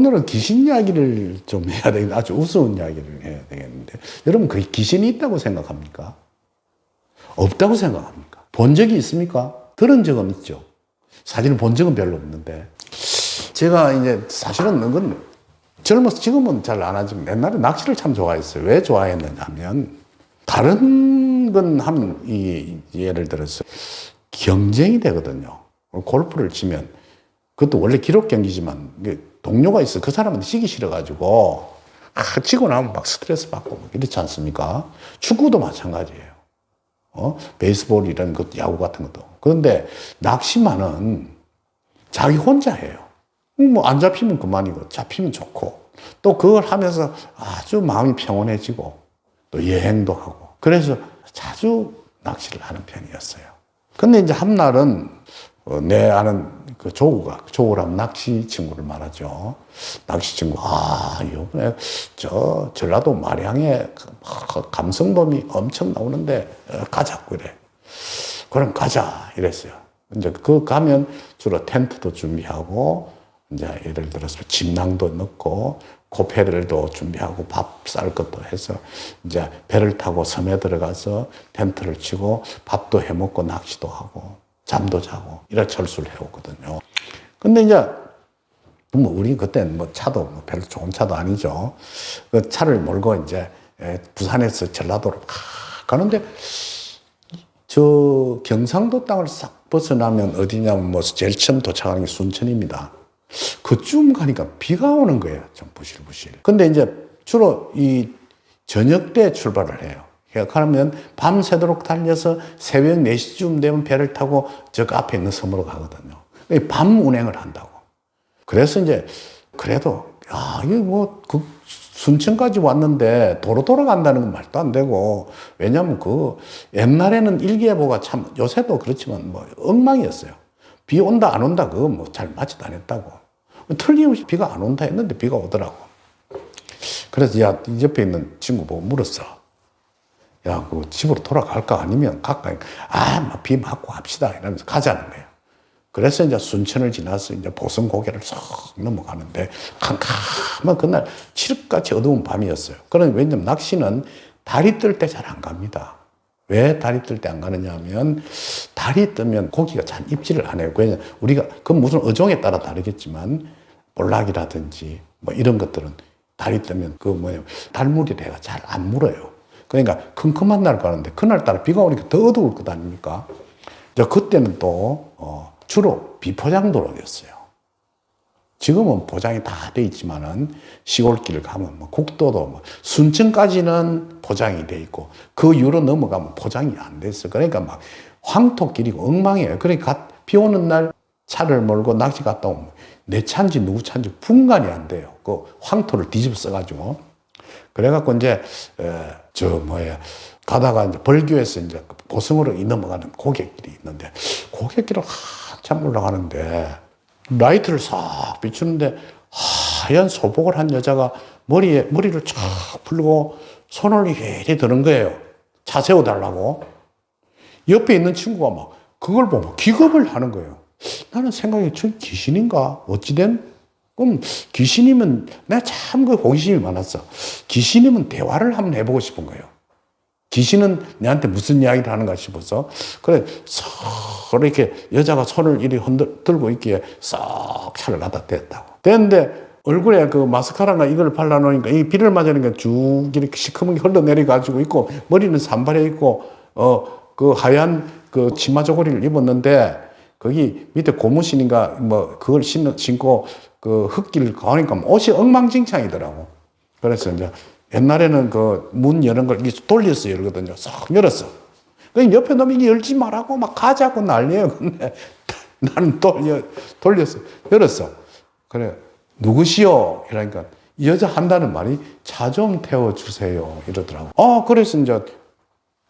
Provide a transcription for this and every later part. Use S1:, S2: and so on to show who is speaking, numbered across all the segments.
S1: 오늘은 귀신 이야기를 좀 해야 되겠는데, 아주 우스운 이야기를 해야 되겠는데, 여러분, 그 귀신이 있다고 생각합니까? 없다고 생각합니까? 본 적이 있습니까? 들은 적은 있죠. 사실은 본 적은 별로 없는데. 제가 이제 사실은 그건 젊어서 지금은 잘 안 하지만 옛날에 낚시를 참 좋아했어요. 왜 좋아했느냐 하면, 다른 건 하면, 예를 들어서 경쟁이 되거든요. 골프를 치면, 그것도 원래 기록 경기지만, 동료가 있어. 그 사람한테 지기 싫어가지고, 치고 나면 막 스트레스 받고, 막 이렇지 않습니까? 축구도 마찬가지예요. 베이스볼 이런 것, 야구 같은 것도. 그런데 낚시만은 자기 혼자 해요. 뭐 안 잡히면 그만이고, 잡히면 좋고, 또 그걸 하면서 아주 마음이 평온해지고, 또 여행도 하고. 그래서 자주 낚시를 하는 편이었어요. 근데 이제 한 날은, 내 아는 그 조우라면 낚시 친구를 말하죠. 낚시 친구, 이번에 전라도 말향에 감성돔이 엄청 나오는데, 가자고 그래. 그럼 가자. 이랬어요. 이제 가면 주로 텐트도 준비하고, 이제 예를 들어서 침낭도 넣고, 고패를도 준비하고, 밥 쌀 것도 해서, 이제 배를 타고 섬에 들어가서 텐트를 치고, 밥도 해 먹고, 낚시도 하고, 잠도 자고, 이런 철수를 해오거든요. 근데 이제, 우리 그때는 차도 별로 좋은 차도 아니죠. 그 차를 몰고 이제 부산에서 전라도로 가는데, 저 경상도 땅을 싹 벗어나면 어디냐면 제일 처음 도착하는 게 순천입니다. 그쯤 가니까 비가 오는 거예요. 좀 부실부실. 근데 이제 주로 이 저녁 때 출발을 해요. 그러면 밤새도록 달려서 새벽 4시쯤 되면 배를 타고 저 앞에 있는 섬으로 가거든요. 밤 운행을 한다고. 그래서 이제 그래도 이게 순천까지 왔는데 도로 돌아간다는 건 말도 안 되고, 왜냐면 옛날에는 일기예보가 참 요새도 그렇지만 엉망이었어요. 비 온다 안 온다 그거 잘 맞지도 않았다고. 틀림없이 비가 안 온다 했는데 비가 오더라고. 그래서 이 옆에 있는 친구 보고 물었어. 집으로 돌아갈까 아니면 갈까? 비 맞고 합시다 이러면서 가자는 거예요. 그래서 이제 순천을 지나서 이제 보성고개를 쏙 넘어가는데, 캄캄한 그날 칠흑같이 어두운 밤이었어요. 왜냐면 낚시는 달이 뜰 때 잘 안 갑니다. 왜 달이 뜰 때 안 가느냐 하면, 달이 뜨면 고기가 잘 입질을 안 해요. 왜냐면 우리가, 무슨 어종에 따라 다르겠지만, 볼락이라든지 이런 것들은 달이 뜨면 달무리래가 잘 안 물어요. 그러니까 컴컴한 날 가는데, 그날따라 비가 오니까 더 어두울 것 아닙니까? 그때는 또, 주로 비포장도로였어요. 지금은 포장이 다 돼 있지만은, 시골길 가면 국도도 순천까지는 포장이 돼 있고, 그 이후로 넘어가면 포장이 안 됐어. 그러니까 황토길이고 엉망이에요. 그러니까 비 오는 날 차를 몰고 낚시 갔다 오면 내 차인지 누구 차인지 분간이 안 돼요. 그 황토를 뒤집어 써가지고. 그래갖고 이제, 가다가 이제 벌교에서 이제 보성으로 넘어가는 고갯길이 있는데, 고갯길을 한참 올라가는데, 라이트를 싹 비추는데, 하얀 소복을 한 여자가 머리를 쫙 풀고 손을 이렇게 드는 거예요. 차 세워달라고. 옆에 있는 친구가 그걸 보고 기겁을 하는 거예요. 나는 생각이, 저 귀신인가? 어찌된? 그럼 귀신이면, 내가 참 호기심이 많았어. 귀신이면 대화를 한번 해보고 싶은 거예요. 귀신은 내한테 무슨 이야기를 하는가 싶어서, 그래, 서로 이렇게 여자가 손을 이렇게 들고 있기에 싹 차를 갖다 댔다고. 됐는데, 얼굴에 마스카라나 이걸 발라놓으니까, 이 비를 맞으니까 쭉 이렇게 시커멓게 흘러내려가지고 있고, 머리는 산발해 있고, 하얀 치마 저고리를 입었는데, 거기 밑에 고무신인가, 그걸 신고, 흙길을 가니까 옷이 엉망진창이더라고. 그래서 이제, 옛날에는 문 여는 걸 돌려서 열거든요. 싹 열었어. 옆에 놈이 열지 말라고 가자고 난리예요. 근데 나는 돌렸어. 열었어. 그래, 누구시오? 이러니까, 이 여자 한다는 말이 차 좀 태워주세요. 이러더라고. 그래서 이제,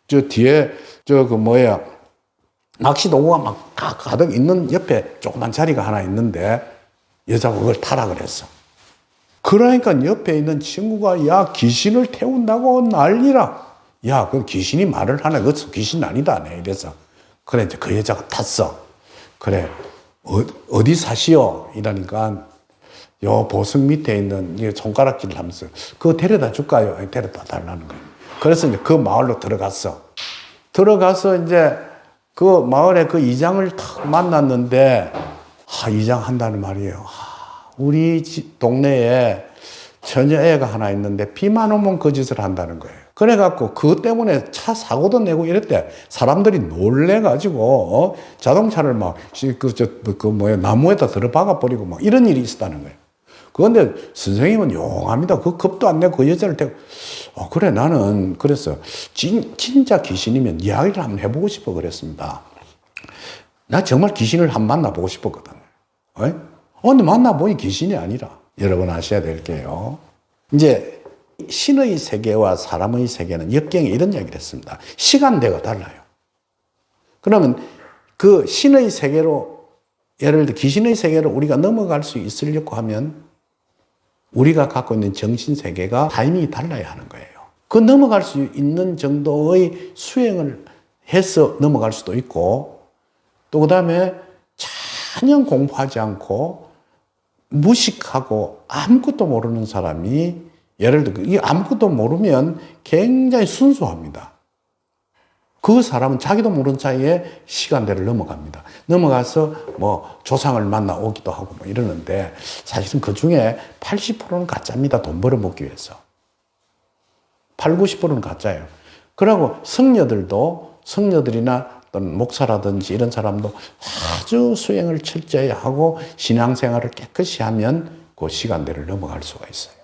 S1: 뒤에, 낚시 도구가 가득 있는 옆에 조그만 자리가 하나 있는데, 여자가 그걸 타라 그랬어. 그러니까 옆에 있는 친구가, 귀신을 태운다고 난리라. 그 귀신이 말을 하네. 그것은 귀신 아니다. 네, 이래서. 그래, 이제 그 여자가 탔어. 그래, 어디 사시오? 이러니까, 요 보석 밑에 있는 이 손가락질을 하면서 그거 데려다 줄까요? 데려다 달라는 거예요. 그래서 이제 그 마을로 들어가서 이제 그 마을에 그 이장을 탁 만났는데, 이장 한다는 말이에요. 우리 동네에 처녀애가 하나 있는데 비만 오면 그 짓을 한다는 거예요. 그래갖고 그것 때문에 차 사고도 내고 이랬대. 사람들이 놀래가지고 자동차를 막 나무에다 들어박아 버리고 막 이런 일이 있었다는 거예요. 그런데 선생님은 용합니다. 그 겁도 안 내고 그 여자를 데리고 그래 나는 그랬어. 진짜 귀신이면 이야기를 한번 해보고 싶어 그랬습니다. 나 정말 귀신을 한번 만나보고 싶었거든요. 근데 만나보니 귀신이 아니라 여러분 아셔야 될 게요. 이제 신의 세계와 사람의 세계는 역경에 이런 이야기를 했습니다. 시간대가 달라요. 그러면 그 신의 세계로, 예를 들어 귀신의 세계로 우리가 넘어갈 수 있으려고 하면 우리가 갖고 있는 정신 세계가 타이밍이 달라야 하는 거예요. 그 넘어갈 수 있는 정도의 수행을 해서 넘어갈 수도 있고, 또 그 다음에 전혀 공부하지 않고 무식하고 아무것도 모르는 사람이, 예를 들어 이 아무것도 모르면 굉장히 순수합니다. 그 사람은 자기도 모르는 사이에 시간대를 넘어갑니다. 넘어가서 뭐 조상을 만나 오기도 하고 뭐 이러는데, 사실은 그 중에 80%는 가짜입니다. 돈 벌어먹기 위해서. 8, 90%는 가짜예요. 그리고 성녀들이나 또는 목사라든지 이런 사람도 아주 수행을 철저히 하고 신앙생활을 깨끗이 하면 그 시간대를 넘어갈 수가 있어요.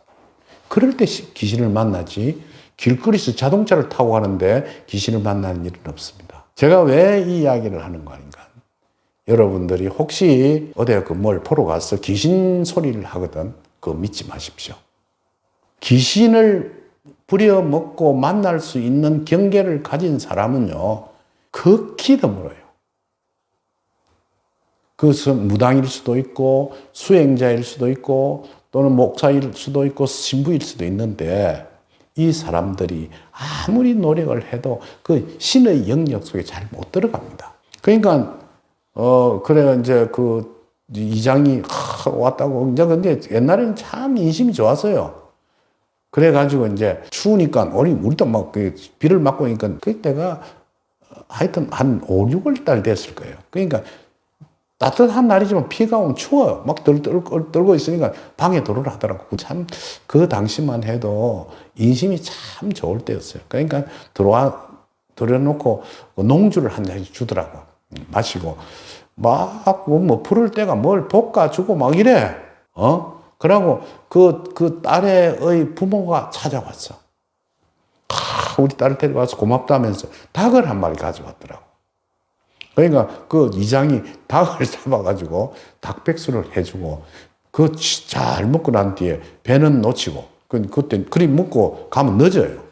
S1: 그럴 때 귀신을 만나지, 길거리에서 자동차를 타고 가는데 귀신을 만나는 일은 없습니다. 제가 왜 이 이야기를 하는 거 아닌가? 여러분들이 혹시 어디에 뭘 보러 가서 귀신 소리를 하거든, 그거 믿지 마십시오. 귀신을 부려먹고 만날 수 있는 경계를 가진 사람은요, 극히 드물어요. 그것은 무당일 수도 있고, 수행자일 수도 있고, 또는 목사일 수도 있고, 신부일 수도 있는데, 이 사람들이 아무리 노력을 해도 그 신의 영역 속에 잘 못 들어갑니다. 그러니까, 그래, 이제 그 이장이 왔다고, 이제 근데 옛날에는 참 인심이 좋았어요. 그래가지고 이제 추우니까, 우리도 막 비를 맞고 있으니까, 그때가 하여튼 한 5, 6월 달 됐을 거예요. 그러니까 따뜻한 날이지만 비가 오면 추워요. 막 떨고 있으니까 방에 들어오라 하더라고. 참 그 당시만 해도 인심이 참 좋을 때였어요. 그러니까 들여놓고 농주를 한 잔씩 주더라고. 마시고 막 뭐 부를 때가 뭘 볶아주고 막 이래. 그러고 그 딸의 부모가 찾아왔어. 우리 딸을 데려와서 고맙다면서 닭을 한 마리 가져왔더라고. 그러니까 그 이장이 닭을 잡아가지고 닭백수를 해주고, 그 잘 먹고 난 뒤에 배는 놓치고, 그때 그리 먹고 가면 늦어요.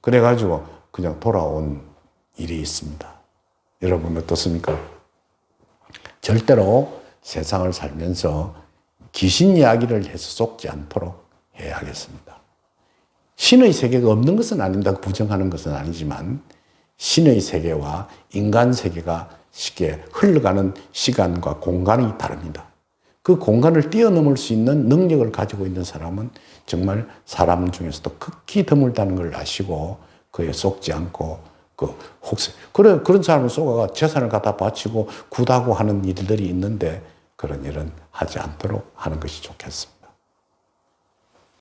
S1: 그래가지고 그냥 돌아온 일이 있습니다. 여러분 어떻습니까? 절대로 세상을 살면서 귀신 이야기를 해서 속지 않도록 해야겠습니다. 신의 세계가 없는 것은 아닙니다. 부정하는 것은 아니지만 신의 세계와 인간 세계가 쉽게 흘러가는 시간과 공간이 다릅니다. 그 공간을 뛰어넘을 수 있는 능력을 가지고 있는 사람은 정말 사람 중에서도 극히 드물다는 걸 아시고 그에 속지 않고 그런 사람을 속아가 재산을 갖다 바치고 굿하고 하는 일들이 있는데, 그런 일은 하지 않도록 하는 것이 좋겠습니다.